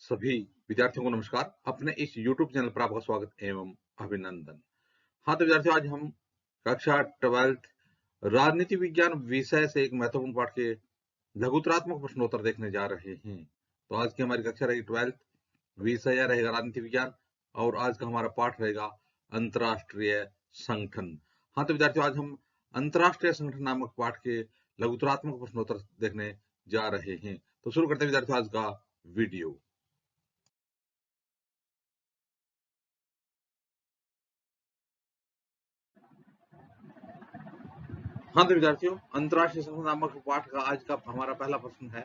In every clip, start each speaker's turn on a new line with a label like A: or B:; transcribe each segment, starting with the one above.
A: सभी विद्यार्थियों को नमस्कार। अपने इस YouTube चैनल पर आपका स्वागत एवं अभिनंदन। हाँ, तो विद्यार्थियों आज हम कक्षा 12th राजनीति विज्ञान विषय से एक महत्वपूर्ण पाठ के लघुतरात्मक प्रश्नोत्तर देखने जा रहे हैं। तो आज की हमारी कक्षा रहेगी 12th, विषय रहेगा राजनीति विज्ञान और आज का हमारा पाठ रहेगा अंतर्राष्ट्रीय संगठन। हाँ, तो विद्यार्थियों आज हम अंतर्राष्ट्रीय संगठन नामक पाठ के लघुतरात्मक प्रश्नोत्तर देखने जा रहे हैं। तो शुरू करते हैं विद्यार्थियों आज का वीडियो। हाँ, तो विद्यार्थियों अंतर्राष्ट्रीय संगठन नामक पाठ का आज का हमारा पहला प्रश्न है,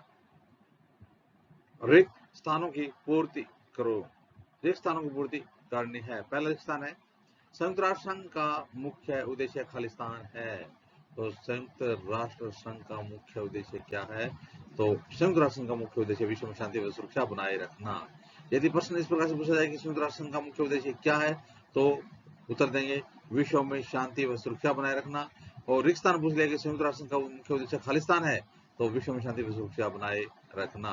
A: रिक्त स्थानों की पूर्ति करो। रिक्त स्थानों की पूर्ति करनी है। पहला रिक्त स्थान है, संयुक्त राष्ट्र संघ का मुख्य उद्देश्य खालिस्तान है। तो संयुक्त राष्ट्र संघ का मुख्य उद्देश्य क्या है? तो संयुक्त राष्ट्र संघ का मुख्य उद्देश्य विश्व में शांति व सुरक्षा बनाए रखना। यदि प्रश्न इस प्रकार से पूछा जाए कि संयुक्त राष्ट्र संघ का मुख्य उद्देश्य क्या है, तो उत्तर देंगे विश्व में शांति व सुरक्षा बनाए रखना। और रिक्त स्थान पूछ लिया कि संयुक्त राष्ट्र संघ का मुख्य उद्देश्य खालिस्तान है, तो विश्व में शांति व सुरक्षा बनाए रखना।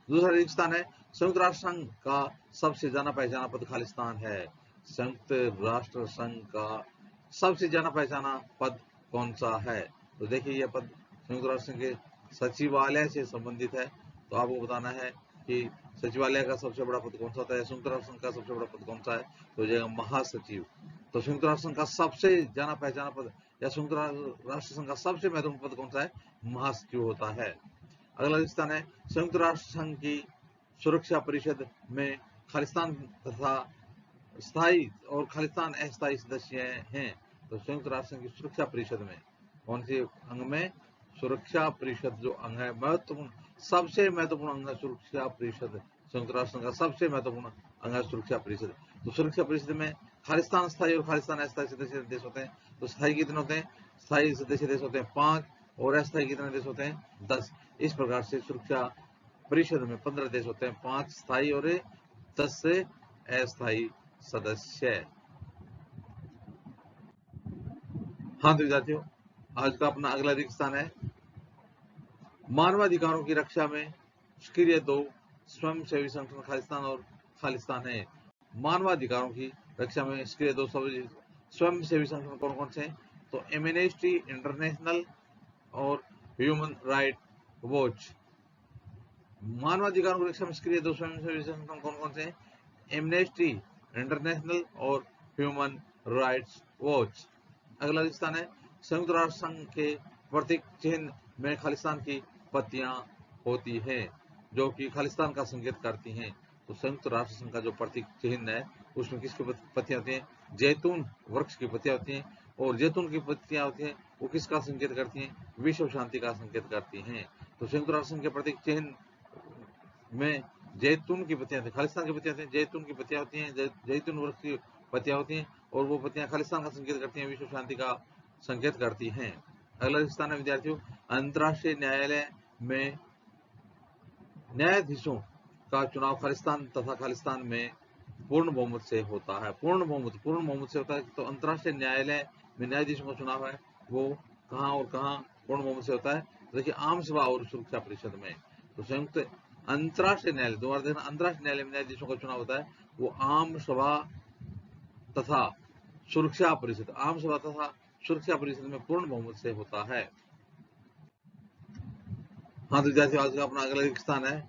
A: दूसरा रिक्त स्थान है, संयुक्त राष्ट्र संघ का सबसे जाना पहचाना पद खालिस्तान है। संयुक्त राष्ट्र संघ का सबसे जाना पहचाना पद कौन सा है? तो देखिए यह पद संयुक्त राष्ट्र संघ के सचिवालय से संबंधित है। तो आपको बताना है कि सचिवालय का सबसे बड़ा पद कौन सा होता है, संयुक्त राष्ट्र संघ का सबसे बड़ा पद कौन सा है? तो हो जाएगा महासचिव। तो संयुक्त राष्ट्र संघ का सबसे जाना पहचाना पद या संयुक्त राष्ट्र संघ का सबसे महत्वपूर्ण पद कौन सा है? महासचिव होता है। अगला स्थान है, संयुक्त राष्ट्र संघ की सुरक्षा परिषद में खालिस्तान तथा स्थायी और खालिस्तान अस्थायी सदस्य हैं। तो संयुक्त राष्ट्र संघ की सुरक्षा परिषद में कौन से अंग में? सुरक्षा परिषद जो अंग है, महत्वपूर्ण सबसे महत्वपूर्ण अंग है सुरक्षा परिषद। संयुक्त राष्ट्र संघ का सबसे महत्वपूर्ण अंग है सुरक्षा परिषद। तो सुरक्षा परिषद में खालिस्तान स्थायी और खालिस्तान अस्थायी सदस्य देश होते हैं। तो स्थायी कितने होते हैं? स्थायी सदस्य देश होते हैं 5 और अस्थायी कितने देश होते हैं? 10। इस प्रकार से सुरक्षा परिषद में 15 देश होते हैं, 5 स्थायी और 10 से अस्थायी सदस्य। हाँ, तो विद्यार्थियों आज का अपना अगला रिक्त स्थान है, मानवाधिकारों की रक्षा में सक्रिय 2 स्वयंसेवी संगठन खालिस्तान और खालिस्तान है। मानवाधिकारों की रक्षा में सक्रिय 2 स्वयंसेवी संगठन कौन कौन से हैं? तो एमनेस्टी इंटरनेशनल और ह्यूमन राइट वॉच। मानवाधिकारों की रक्षा में सक्रिय 2 स्वयंसेवी संगठन कौन कौन से हैं? एमनेस्टी इंटरनेशनल और ह्यूमन राइट्स वॉच। अगला स्थान है, संयुक्त राष्ट्र संघ के प्रतीक चिन्ह में खालिस्तान की पत्तियां होती हैं, जो कि खालिस्तान का संकेत करती हैं। तो संयुक्त राष्ट्र संघ का जो प्रतीक चिन्ह है उसमें किसकी पत्तियां होती हैं? जैतून वृक्ष की पत्तियां होती हैं। और जैतून की पत्तियां होती हैं वो किसका संकेत करती हैं? विश्व शांति का संकेत करती हैं। तो संयुक्त राष्ट्र संघ के प्रतीक चिन्ह में जैतून की पत्तियां होती हैं, खालिस्तान की पत्तियां होती हैं, जैतून की पत्तियां होती हैं, जैतून वृक्ष की पत्तियां होती हैं और वो पत्तियां खालिस्तान का संकेत करती हैं, विश्व शांति का संकेत करती हैं। अगला स्थान है विद्यार्थियों, अंतर्राष्ट्रीय न्यायालय में न्यायाधीशों का चुनाव खालिस्तान तथा खालिस्तान में पूर्ण बहुमत से होता है। पूर्ण बहुमत से होता है। तो अंतर्राष्ट्रीय न्यायालय में न्यायाधीशों का चुनाव है वो कहाँ और कहाँ पूर्ण बहुमत से होता है? तो देखिए आम सभा और सुरक्षा परिषद में। तो संयुक्त अंतर्राष्ट्रीय न्यायालय, दोबारा देखना, अंतर्राष्ट्रीय न्यायालय में न्यायाधीशों का चुनाव होता है वो आम सभा तथा सुरक्षा परिषद, आम सभा तथा सुरक्षा परिषद में पूर्ण बहुमत से होता है। हाँ, तो विद्यार्थियों आज का अपना अगला स्थान है,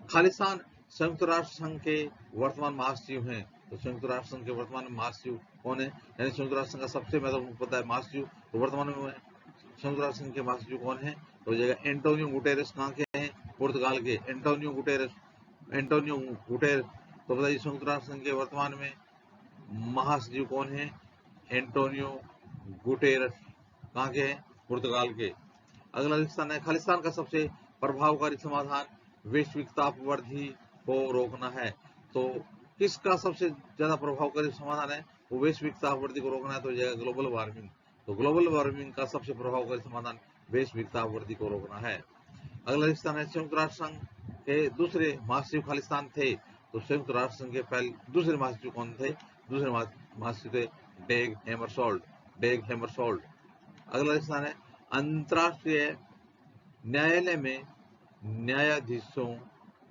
A: खालिस्तान संयुक्त राष्ट्र संघ के वर्तमान महासचिव हैं। तो संयुक्त राष्ट्र संघ के वर्तमान महासचिव कौन है? यानी संयुक्त राष्ट्र संघ का सबसे महत्वपूर्ण पद है महासचिव। तो वर्तमान में संयुक्त राष्ट्र संघ के महासचिव कौन है? तो हो जाएगा एंटोनियो गुटेरेस। कहाँ के हैं? पुर्तगाल के एंटोनियो गुटेरेस। Antonio Guterres. तो बताइए संयुक्त राष्ट्र संघ के वर्तमान में महासचिव कौन है? Antonio Guterres. कहाँ के हैं? पुर्तगाल के। अगला स्थान है, खालिस्तान का सबसे प्रभावकारी समाधान वैश्विक ताप वृद्धि को रोकना है। तो किसका सबसे ज्यादा प्रभावकारी समाधान है? वो वैश्विक ताप वृद्धि को रोकना है, तो हो जाएगा ग्लोबल वार्मिंग। तो ग्लोबल वार्मिंग का सबसे प्रभावकारी समाधान वैश्विक ताप वृद्धि को रोकना है। अगला स्थान है, संयुक्त राष्ट्र संघ के दूसरे महासचिव खालिस्तान थे। तो संयुक्त राष्ट्र संघ के पहले दूसरे महासचिव कौन थे? दूसरे महासचिव थे डेग हैमरशोल्ड। अगला स्थान है, अंतर्राष्ट्रीय न्यायालय में न्यायाधीशों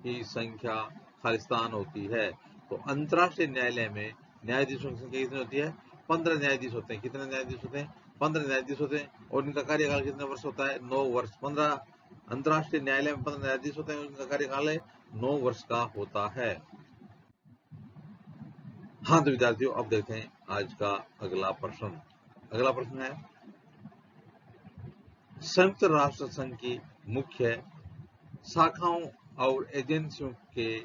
A: की संख्या खालिस्तान होती है। तो अंतर्राष्ट्रीय न्यायालय में न्यायाधीशों की संख्या कितनी होती है? 15 न्यायाधीश होते हैं। कितने न्यायाधीश होते हैं? 15 न्यायाधीश होते हैं। और इनका कार्यकाल कितने वर्ष होता है? 9 वर्ष। 15 अंतर्राष्ट्रीय न्यायालय में 15 न्यायाधीश होते हैं, उनका कार्यकाल है 9 वर्ष का होता है। हाँ तो विद्यार्थियों, अब देखते हैं आज का अगला प्रश्न। अगला प्रश्न है, संयुक्त राष्ट्र संघ की मुख्य शाखाओं और एजेंसियों के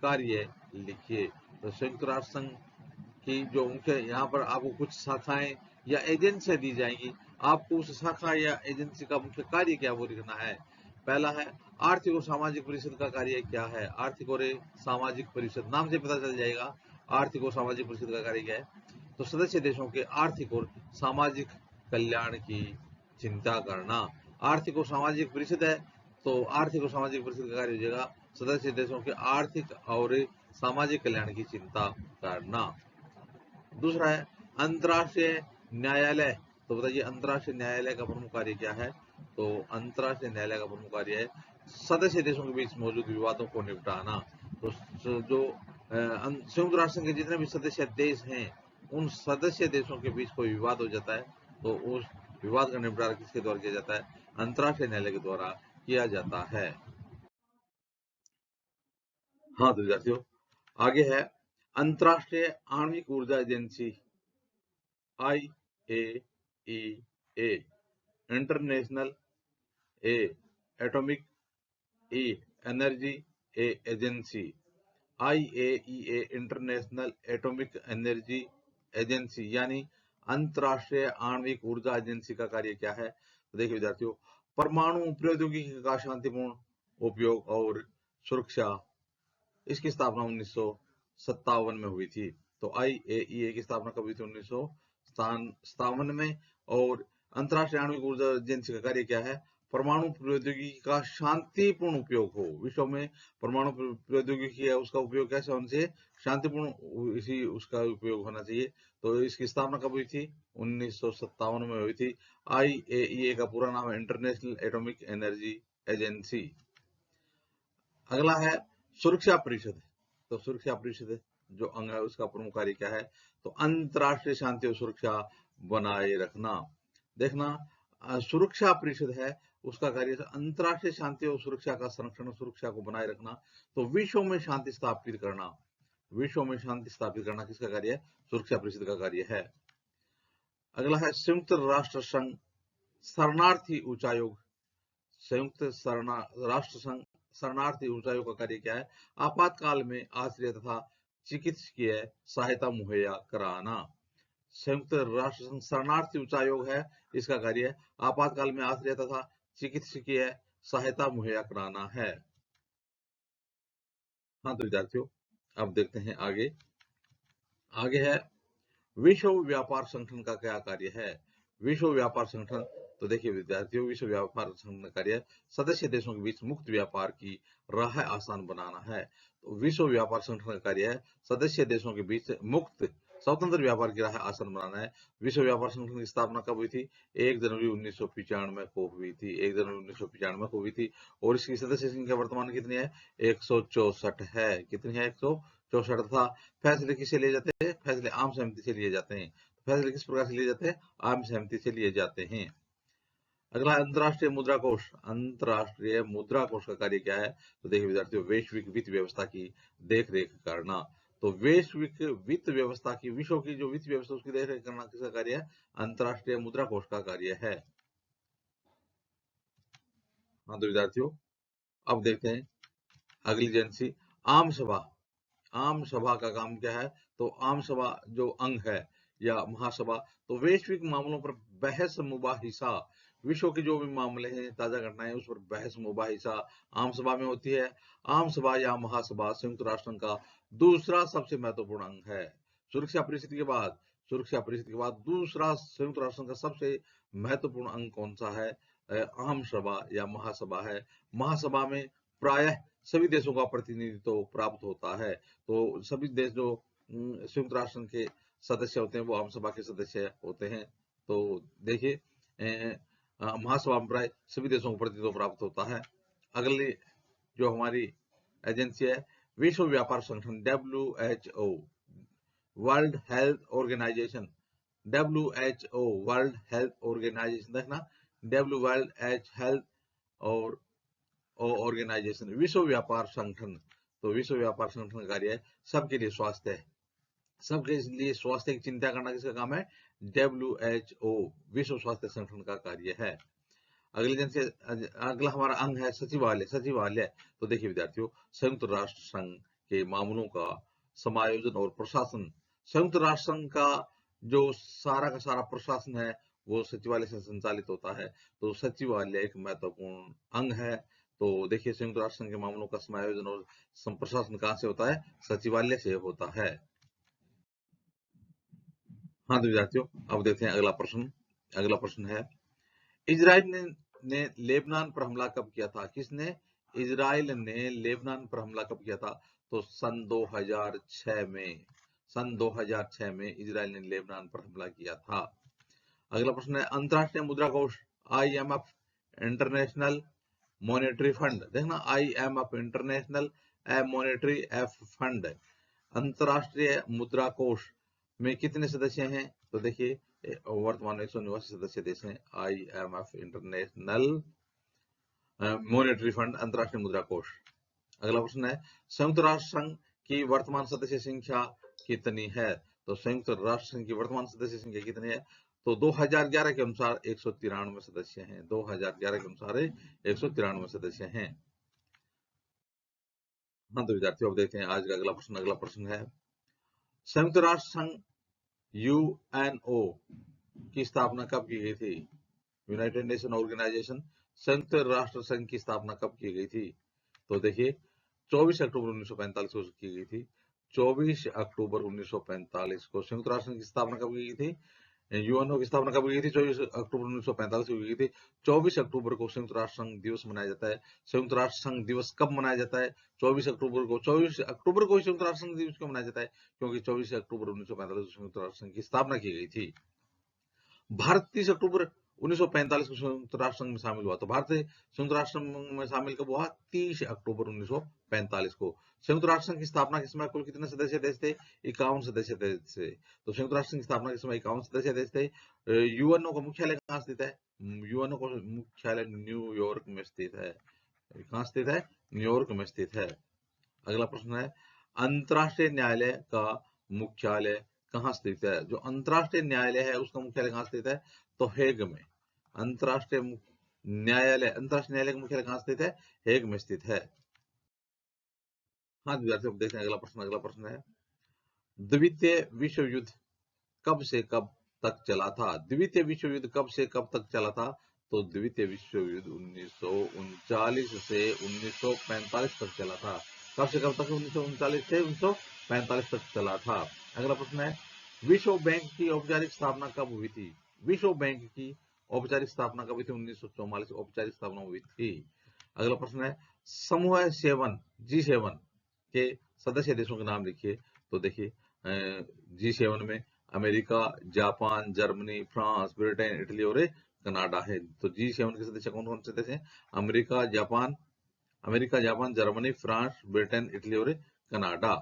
A: कार्य लिखिए। तो संयुक्त राष्ट्र संघ की जो मुख्य, यहाँ पर आपको कुछ शाखाएं या एजेंसियां दी जाएंगी, आपको उस शाखा या एजेंसी का मुख्य कार्य क्या वो लिखना है। पहला है, आर्थिक और सामाजिक परिषद का कार्य क्या है? आर्थिक और सामाजिक परिषद, नाम से पता चल जाएगा आर्थिक और सामाजिक परिषद का कार्य क्या है। तो सदस्य देशों के आर्थिक और सामाजिक कल्याण की चिंता करना। आर्थिक और सामाजिक परिषद है, तो आर्थिक और सामाजिक परिषद का कार्य हो जाएगा सदस्य देशों के आर्थिक और सामाजिक कल्याण की चिंता करना। दूसरा है अंतर्राष्ट्रीय न्यायालय। तो बताइए अंतर्राष्ट्रीय न्यायालय का प्रमुख कार्य क्या है? तो अंतर्राष्ट्रीय न्यायालय का प्रमुख कार्य है सदस्य देशों के बीच मौजूद विवादों को निपटाना। तो जो संयुक्त राष्ट्र संघ के जितने भी सदस्य देश हैं, उन सदस्य देशों के बीच कोई विवाद हो जाता है तो उस विवाद का निपटारा किसके द्वारा किया जाता है? अंतर्राष्ट्रीय न्यायालय के द्वारा किया जाता है। हाँ तो विद्यार्थियों, आगे है अंतर्राष्ट्रीय आणविक ऊर्जा एजेंसी IAEA, इंटरनेशनल ए एटॉमिक ई energy agency. IAEA international atomic energy agency यानी अंतर्राष्ट्रीय आणविक ऊर्जा एजेंसी का कार्य क्या है? तो देखिए विद्यार्थियों, परमाणु प्रौद्योगिकी का शांतिपूर्ण उपयोग और सुरक्षा, इसकी स्थापना 1957 में हुई थी। तो IAEA की स्थापना कब हुई थी? 1957 में। और अंतर्राष्ट्रीय आणविक ऊर्जा एजेंसी का कार्य क्या है? परमाणु प्रौद्योगिकी का शांतिपूर्ण उपयोग हो। विश्व में परमाणु प्रौद्योगिकी है, उसका उपयोग कैसे होना चाहिए? शांतिपूर्ण इसी उसका उपयोग होना चाहिए। तो इसकी स्थापना कब हुई थी? 1957 में हुई थी। IAEA का पूरा नाम है इंटरनेशनल एटॉमिक एनर्जी एजेंसी। अगला है सुरक्षा परिषद। तो सुरक्षा परिषद जो अंग है उसका प्रमुख कार्य क्या है? तो अंतर्राष्ट्रीय शांति और सुरक्षा बनाए रखना। देखना, सुरक्षा परिषद है, उसका कार्य अंतर्राष्ट्रीय शांति और सुरक्षा का संरक्षण, सुरक्षा को बनाए रखना। तो विश्व में शांति स्थापित करना, विश्व में शांति स्थापित करना किसका कार्य है? सुरक्षा परिषद का कार्य है। अगला है संयुक्त राष्ट्र संघ शरणार्थी उच्चायोग। संयुक्त राष्ट्र संघ शरणार्थी उच्चायोग का कार्य क्या है? आपातकाल में आश्रय तथा चिकित्सकीय सहायता मुहैया कराना। संयुक्त राष्ट्र संघ शरणार्थी उच्चायोग है, इसका कार्य है आपातकाल में आश्रय तथा चिकित्सकीय सहायता मुहैया कराना है। हाँ तो विद्यार्थियों, अब देखते हैं आगे। आगे है विश्व व्यापार संगठन का क्या कार्य है? विश्व व्यापार संगठन, तो देखिए विद्यार्थियों, विश्व व्यापार संगठन का कार्य सदस्य देशों के बीच मुक्त व्यापार की राह आसान बनाना है। तो विश्व व्यापार संगठन का कार्य है सदस्य देशों के बीच मुक्त स्वतंत्र व्यापार की राह आसान बनाना है। विश्व व्यापार संगठन की स्थापना कब हुई थी? 1 जनवरी 1995 को हुई थी। 1 जनवरी 1995 को हुई थी। और इसकी सदस्य संख्या वर्तमान कितनी है? 164 है। कितनी है? 164 था। फैसले किसे लिए जाते हैं? फैसले आम सहमति से लिए जाते हैं। फैसले किस प्रकार से लिए जाते हैं? आम सहमति से लिए जाते हैं। अगला अंतर्राष्ट्रीय मुद्रा कोष। अंतर्राष्ट्रीय मुद्रा कोष का कार्य क्या है? तो देखिए विद्यार्थियों, वैश्विक वित्त व्यवस्था की देख रेख करना। तो वैश्विक वित्त व्यवस्था की, विश्व की जो वित्त व्यवस्था उसकी देख रेख करना किसका कार्य है? अंतर्राष्ट्रीय मुद्रा कोष का कार्य है। हाँ तो विद्यार्थियों, अब देखते हैं अगली एजेंसी आम सभा। आम सभा का काम क्या है? तो आम सभा जो अंग है या महासभा, तो वैश्विक मामलों पर बहस मुबाहिसा, विश्व के जो भी मामले हैं, ताजा घटनाएं, उस पर बहस मुबाहिसा आम सभा में होती है। आम सभा या महासभा संयुक्त राष्ट्र संघ का दूसरा सबसे महत्वपूर्ण अंग है। सुरक्षा परिषद के बाद, सुरक्षा परिषद के बाद दूसरा संयुक्त राष्ट्र संघ का सबसे महत्वपूर्ण अंग कौन सा है? आम सभा या महासभा है। महासभा में प्रायः सभी देशों का प्रतिनिधित्व प्राप्त होता है। तो सभी देश जो संयुक्त राष्ट्र संघ के सदस्य होते हैं वो आम सभा के सदस्य होते हैं। तो देखिए महासभा में प्राय सभी देशों को प्रतिनिधित्व प्राप्त होता है। अगली जो हमारी एजेंसी है विश्व व्यापार संगठन WHO, world health organisation WHO, world health organisation, देखना डब्ल्यू वर्ल्ड एच हेल्थ और ऑर्गेनाइजेशन, विश्व व्यापार संगठन। तो विश्व व्यापार संगठन का कार्य है सबके लिए स्वास्थ्य है, सबके लिए स्वास्थ्य की चिंता करना किसका काम है? WHO, विश्व स्वास्थ्य संगठन का कार्य है। अगला हमारा अंग है सचिवालय। सचिवालय तो देखिए विद्यार्थियों, संयुक्त राष्ट्र संघ के मामलों का समायोजन और प्रशासन, संयुक्त राष्ट्र संघ का जो सारा का सारा प्रशासन है वो सचिवालय से संचालित होता है। तो सचिवालय एक महत्वपूर्ण अंग है। तो देखिए संयुक्त राष्ट्र संघ के मामलों का समायोजन और प्रशासन कहाँ से होता है? सचिवालय से होता है। हाँ तो विद्यार्थियों, अब देखते हैं अगला प्रश्न। अगला प्रश्न है इजराइल ने लेबनान पर हमला कब किया था? किसने? इजराइल ने लेबनान पर हमला कब किया था? तो सन 2006 में, सन 2006 में इजराइल ने लेबनान पर हमला किया था। अगला प्रश्न है अंतरराष्ट्रीय मुद्रा कोष IMF, इंटरनेशनल मॉनेटरी फंड, देखना IMF इंटरनेशनल मॉनेटरी फंड, अंतरराष्ट्रीय मुद्रा कोष में कितने सदस्य हैं? तो देखिए वर्तमान में 189 सदस्य देश हैं IMF इंटरनेशनल मॉनेटरी फंड, अंतरराष्ट्रीय मुद्रा कोष। अगला प्रश्न है संयुक्त राष्ट्र संघ की वर्तमान सदस्य संख्या कितनी है? तो संयुक्त राष्ट्र संघ की वर्तमान सदस्य संख्या कितनी है? तो 2011 के अनुसार 193 सदस्य हैं। 2011 के अनुसार 193 सदस्य हैं। हाँ तो विद्यार्थियों, अब देखते हैं आज का अगला प्रश्न। अगला प्रश्न है संयुक्त राष्ट्र संघ UNO की स्थापना कब की गई थी? यूनाइटेड नेशन ऑर्गेनाइजेशन, संयुक्त राष्ट्र संघ की स्थापना कब की गई थी? तो देखिए 24 अक्टूबर 1945 को की गई थी। 24 अक्टूबर 1945 को संयुक्त राष्ट्र संघ की स्थापना कब की गई थी? UNO की स्थापना कब की गई थी? 24 अक्टूबर 1945 को की गई थी। 24 अक्टूबर को संयुक्त राष्ट्र संघ दिवस मनाया जाता है। संयुक्त राष्ट्र संघ दिवस कब मनाया जाता है? 24 अक्टूबर को। 24 अक्टूबर को संयुक्त राष्ट्र संघ दिवस क्यों मनाया जाता है? क्योंकि 24 अक्टूबर 1945 को संयुक्त राष्ट्र संघ की स्थापना की गई थी। भारत 30 अक्टूबर 1945 को संयुक्त राष्ट्र संघ में शामिल हुआ। तो भारत संयुक्त राष्ट्र संघ में शामिल कब हुआ? 30 अक्टूबर 1945 को। संयुक्त राष्ट्र संघ की स्थापना के समय कुल कितने सदस्य देश थे? 51 सदस्य देश थे। तो संयुक्त राष्ट्र संघ की स्थापना के समय 51 सदस्य देश थे। UNO का मुख्यालय कहाँ स्थित है? UNO का मुख्यालय न्यूयॉर्क में स्थित है। कहाँ स्थित है? न्यूयॉर्क में स्थित है। अगला प्रश्न है अंतरराष्ट्रीय न्यायालय का मुख्यालय कहाँ स्थित है? जो अंतरराष्ट्रीय न्यायालय है उसका मुख्यालय कहाँ स्थित है? तो हेग में। अंतरराष्ट्रीय न्यायालय का मुख्यालय कहाँ स्थित है? हेग में स्थित है। हाँ विद्यार्थियों, देखते हैं अगला प्रश्न। अगला प्रश्न है द्वितीय विश्व युद्ध कब से कब तक चला था? द्वितीय विश्व युद्ध कब से कब तक चला था? तो द्वितीय विश्व युद्ध 1939 से 1945 तक चला था। कब से कब तक? 1939 से 1945 तक चला था। अगला प्रश्न है विश्व बैंक की औपचारिक स्थापना कब हुई थी? विश्व बैंक की औपचारिक स्थापना कब हुई थी? 1944 औपचारिक स्थापना हुई थी। अगला प्रश्न है समूह 7 G7 के सदस्य देशों के नाम लिखिए। तो देखिए G7 में America, Japan, Germany, France, Britain, Italy और कनाडा है। तो G7 के सदस्य कौन कौन से देश हैं? America, Japan, Germany, France, Britain, Italy और कनाडा।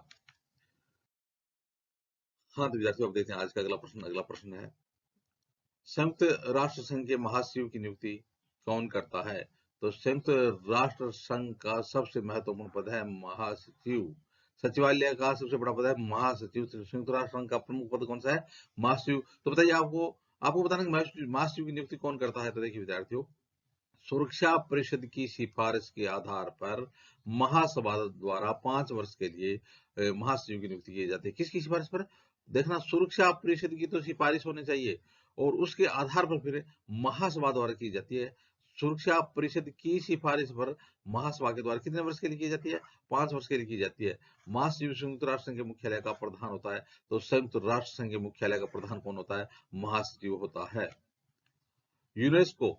A: हाँ तो विद्यार्थियों, अब देखते हैं आज का अगला प्रश्न। अगला प्रश्न है संयुक्त राष्ट्र संघ के महासचिव की नियुक्ति कौन करता है? तो संयुक्त राष्ट्र संघ का सबसे महत्वपूर्ण पद है महासचिव। सचिवालय का सबसे बड़ा पद है महासचिव। संयुक्त राष्ट्र संघ का प्रमुख पद कौन सा है? महासचिव। तो बताइए आपको बताना कि महासचिव की नियुक्ति कौन करता है? तो देखिए विद्यार्थियों, सुरक्षा परिषद की सिफारिश के आधार पर महासभा द्वारा 5 वर्ष के लिए महासचिव की नियुक्ति की जाती है। किसकी सिफारिश पर? देखना, सुरक्षा परिषद की तो सिफारिश होनी चाहिए और उसके आधार पर फिर महासभा द्वारा की जाती है। सुरक्षा परिषद की सिफारिश पर महासभा के द्वारा कितने वर्ष के लिए की जाती है? 5 वर्ष के लिए की जाती है। महासचिव संयुक्त राष्ट्र संघ के मुख्यालय का प्रधान होता है। तो संयुक्त राष्ट्र संघ के मुख्यालय का प्रधान कौन होता है? महासचिव होता है। यूनेस्को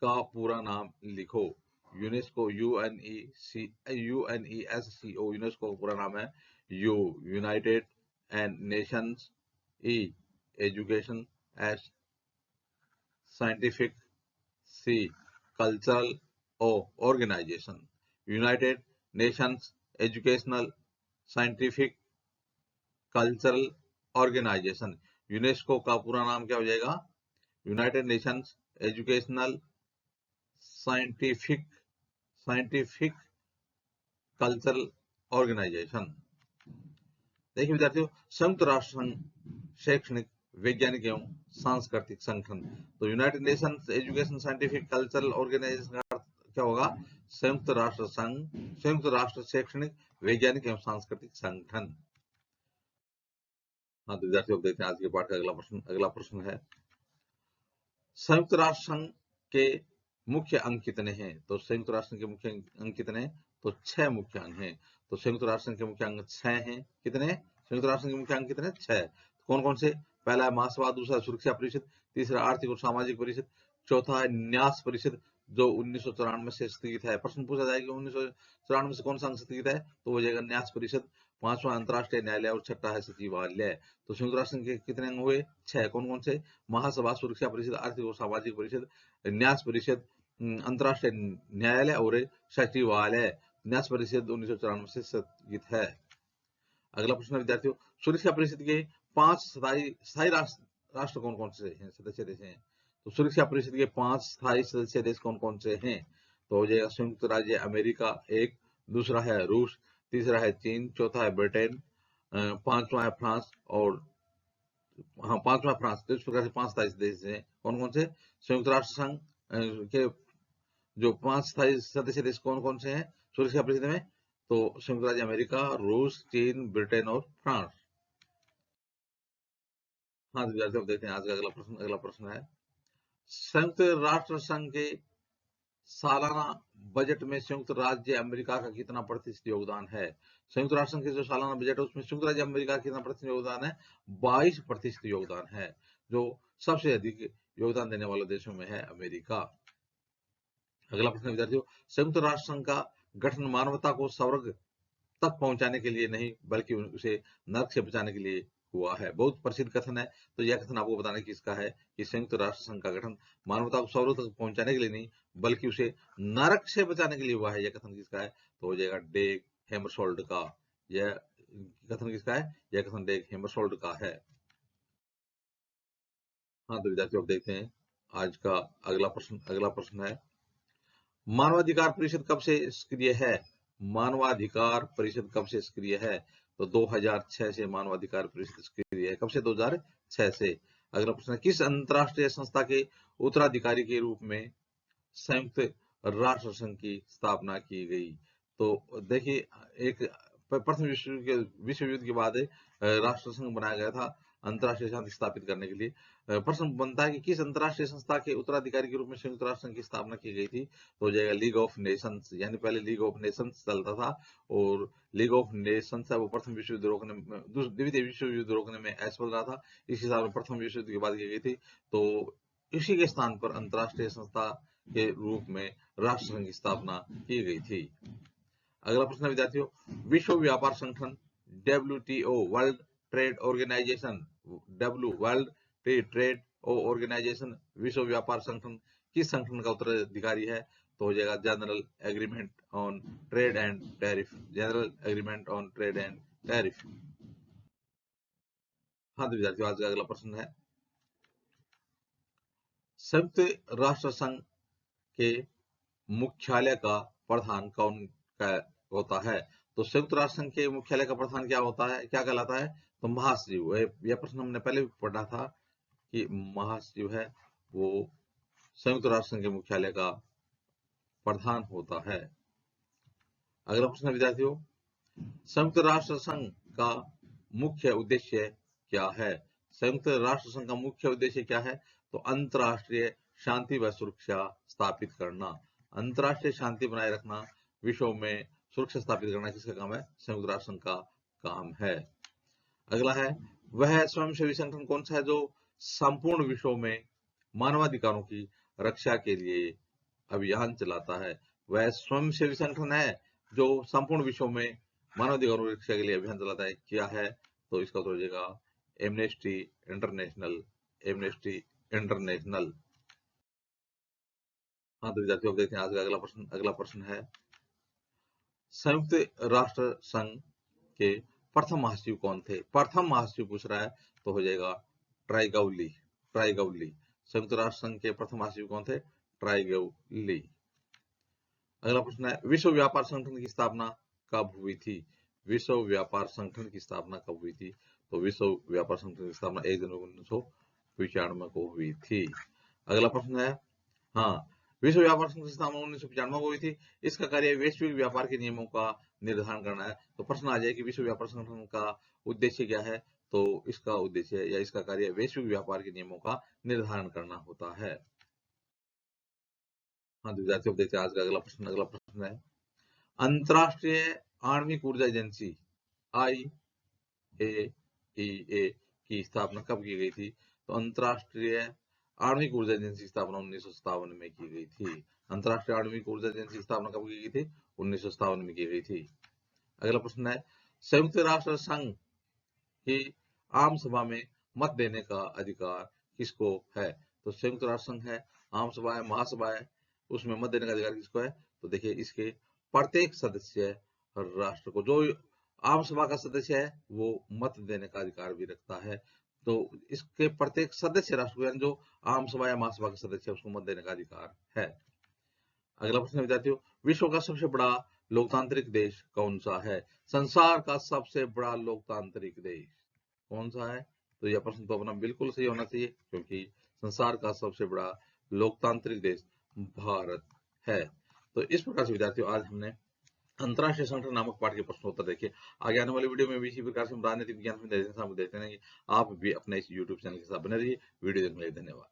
A: का पूरा नाम लिखो। यूनेस्को UNESCO, यूनेस्को का पूरा नाम है united and nations, education, S scientific, C cultural organisation. United nations educational, scientific, cultural organisation. UNESCO का पूरा नाम क्या हो जाएगा? United nations educational, scientific cultural organisation. देखिए विद्यार्थियों, संयुक्त राष्ट्र संघ शैक्षणिक, वैज्ञानिक एवं सांस्कृतिक संगठन। तो united nations education, scientific, cultural organisation का अर्थ क्या होगा? संयुक्त राष्ट्र संघ, संयुक्त राष्ट्र शैक्षणिक, वैज्ञानिक एवं सांस्कृतिक संगठन। हाँ तो विद्यार्थियों, देखते हैं आज के पाठ का अगला प्रश्न। अगला प्रश्न है, संयुक्त राष्ट्र संघ के मुख्य अंग कितने हैं? तो संयुक्त राष्ट्र संघ के मुख्य अंग कितने हैं? तो 6 मुख्य अंग हैं। तो संयुक्त राष्ट्र संघ के मुख्य अंग 6 हैं। कितने? संयुक्त राष्ट्र संघ के मुख्य अंग कितने? 6। कौन कौन से? पहला है महासभा, दूसरा सुरक्षा परिषद, तीसरा आर्थिक और सामाजिक परिषद, चौथा है न्यास परिषद जो 1994 से स्थगित है। प्रश्न पूछा जाएगा कि 1994 से कौन सा अंग स्थगित है? तो हो जाएगा न्यास परिषद। पांचवा अंतर्राष्ट्रीय न्यायालय और छठा है सचिवालय। तो संयुक्त राष्ट्र संघ के कितने अंग हुए? 6। कौन कौन से? महासभा, सुरक्षा परिषद, आर्थिक और सामाजिक परिषद, न्यास परिषद, अंतर्राष्ट्रीय न्यायालय और सचिवालय। न्यास परिषद 1994 से स्थगित है। अगला प्रश्न है विद्यार्थियों, सुरक्षा परिषद के 5 स्थायी राष्ट्र कौन कौन से हैं, सदस्य देश हैं? तो सुरक्षा परिषद के 5 स्थायी सदस्य देश कौन कौन से हैं? तो हो जाएगा संयुक्त राज्य अमेरिका एक, दूसरा है रूस, तीसरा है चीन, चौथा है ब्रिटेन, पांचवा है फ्रांस और पांचवा फ्रांस। तो इस प्रकार से 5 स्थायी देश हैं। कौन कौन से? संयुक्त राष्ट्र संघ के जो 5 स्थायी सदस्य देश कौन कौन से हैं सुरक्षा परिषद में? तो संयुक्त राज्य अमेरिका, रूस, चीन, ब्रिटेन और फ्रांस। हाँ विद्यार्थियों, देखते हैं आज का अगला प्रश्न। अगला प्रश्न है, संयुक्त राष्ट्र संघ के सालाना बजट में संयुक्त राज्य अमेरिका का कितना प्रतिशत योगदान है? संयुक्त राष्ट्र संघ के जो सालाना बजट है उसमें संयुक्त राज्य अमेरिका का कितना प्रतिशत योगदान है? 22% योगदान है, जो सबसे अधिक योगदान देने वाले देशों में है अमेरिका। अगला प्रश्न विद्यार्थियों, संयुक्त राष्ट्र संघ का गठन मानवता को स्वर्ग तक पहुंचाने के लिए नहीं बल्कि उसे नरक से बचाने के लिए हुआ है। बहुत प्रसिद्ध कथन है। तो यह कथन आपको बताने की इसका है कि संयुक्त राष्ट्र संघ का गठन मानवता को स्वर्ग तक पहुंचाने के लिए नहीं बल्कि उसे नरक से बचाने के लिए हुआ है। यह कथन किसका है? तो हो जाएगा डेग हैमरशोल्ड का। यह कथन किसका है? यह कथन डेग हैमरशोल्ड का है। हाँ तो विद्यार्थियों, अब देखते हैं आज का अगला प्रश्न। अगला प्रश्न है, मानवाधिकार परिषद कब से सक्रिय है? मानवाधिकार परिषद कब से सक्रिय है? तो 2006 से मानवाधिकार परिषद सक्रिय है। कब से? 2006 से। अगला प्रश्न है, किस अंतरराष्ट्रीय संस्था के उत्तराधिकारी के रूप में संयुक्त राष्ट्र संघ की स्थापना की गई? तो देखिए, एक प्रथम विश्व युद्ध के बाद राष्ट्र संघ बनाया गया था अंतरराष्ट्रीय शांति स्थापित करने के लिए। प्रश्न बनता है कि किस अंतरराष्ट्रीय संस्था के उत्तराधिकारी के रूप में संयुक्त राष्ट्र संघ की स्थापना की गई थी? तो हो जाएगा लीग ऑफ नेशंस। यानी पहले लीग ऑफ नेशंस चलता था और लीग ऑफ नेशंस है वो प्रथम विश्व युद्ध रोकने में, द्वितीय विश्व युद्ध रोकने में असफल रहा था। इस हिसाब से प्रथम विश्व युद्ध के बाद की गई थी। तो इसी के स्थान पर अंतरराष्ट्रीय संस्था के रूप में राष्ट्र संघ की स्थापना की गई थी। अगला प्रश्न है विद्यार्थियों, विश्व व्यापार संगठन WTO world trade organisation, world trade organisation विश्व व्यापार संगठन किस संगठन का उत्तराधिकारी है? तो हो जाएगा general agreement on trade and tariff. General agreement on trade and tariff. हाँ तो विद्यार्थियों, आज का अगला प्रश्न है, संयुक्त राष्ट्र संघ के मुख्यालय का प्रधान कौन का होता है? तो संयुक्त राष्ट्र संघ के मुख्यालय का प्रधान क्या होता है, क्या कहलाता है? तो महासचिव। यह प्रश्न हमने पहले भी पढ़ा था कि महासचिव है वो संयुक्त राष्ट्र संघ के मुख्यालय का प्रधान होता है। अगला प्रश्न विद्यार्थियों, संयुक्त राष्ट्र संघ का मुख्य उद्देश्य क्या है? संयुक्त राष्ट्र संघ का मुख्य उद्देश्य क्या है? तो अंतरराष्ट्रीय शांति व सुरक्षा स्थापित करना। अंतरराष्ट्रीय शांति बनाए रखना, विश्व में सुरक्षा स्थापित करना किसका काम है? संयुक्त राष्ट्र संघ का काम है। अगला है, वह स्वयंसेवी संगठन कौन सा है जो संपूर्ण विश्व में मानवाधिकारों की रक्षा के लिए अभियान चलाता है? वह स्वयंसेवी संगठन है जो संपूर्ण विश्व में मानवाधिकारों की रक्षा के लिए अभियान चलाता है। क्या है? तो इसका उत्तर हो जाएगा एमनेस्टी इंटरनेशनल। Amnesty international. हाँ तो विद्यार्थियों, देखते हैं आज का अगला प्रश्न। अगला प्रश्न है, संयुक्त राष्ट्र संघ के प्रथम महासचिव कौन थे? प्रथम महासचिव पूछ रहा है तो हो जाएगा ट्राइगौली। ट्राइगौली संयुक्त राष्ट्र संघ के प्रथम महासचिव कौन थे? ट्राइगौली। अगला प्रश्न है विश्व व्यापार संगठन की स्थापना कब हुई थी? विश्व व्यापार संगठन की स्थापना कब हुई थी? तो विश्व व्यापार संगठन की स्थापना 1 जनवरी 1995 को हुई थी। अगला प्रश्न है, हाँ, विश्व व्यापार संगठन की स्थापना 1995 को हुई थी। इसका कार्य वैश्विक व्यापार के नियमों का निर्धारण करना है। तो प्रश्न आ जाए कि विश्व व्यापार संगठन का उद्देश्य क्या है? तो इसका उद्देश्य या इसका कार्य वैश्विक व्यापार के नियमों का निर्धारण करना होता है। हाँ तो विद्यार्थियों, देखते हैं आज का अगला प्रश्न। अगला प्रश्न है अंतरराष्ट्रीय आणविक ऊर्जा एजेंसी IAEA की स्थापना कब की गई थी? तो अंतरराष्ट्रीय आणविक ऊर्जा एजेंसी की स्थापना 1957 में की गई थी। अंतरराष्ट्रीय आणविक ऊर्जा एजेंसी की स्थापना कब की गई थी? 1957 में की गई थी। अगला प्रश्न है संयुक्त राष्ट्र संघ की आम सभा में मत देने का अधिकार किसको है? तो संयुक्त राष्ट्र संघ है, आम सभा है, महासभा है, उसमें मत देने का अधिकार किसको है? तो देखिए इसके प्रत्येक सदस्य राष्ट्र को, जो आम सभा का सदस्य है वो मत देने का अधिकार भी रखता है। तो इसके प्रत्येक सदस्य राष्ट्र को, यानी जो आम सभा या महासभा का सदस्य है उसको मत देने का अधिकार है। अगला प्रश्न विद्यार्थियों, विश्व का सबसे बड़ा लोकतांत्रिक देश कौन सा है? संसार का सबसे बड़ा लोकतांत्रिक देश कौन सा है? तो यह प्रश्न तो अपना बिल्कुल सही होना चाहिए, क्योंकि संसार का सबसे बड़ा लोकतांत्रिक देश भारत है। तो इस प्रकार से विद्यार्थियों आज हमने अंतरराष्ट्रीय संगठन नामक पाठ के प्रश्नोत्तर देखे। आगे आने वाली वीडियो में भी इसी प्रकार से हम राजनीतिक विज्ञान में देखते रहेंगे। आप भी अपने इस YouTube चैनल के साथ बने रहिए। वीडियो देखने के लिए धन्यवाद।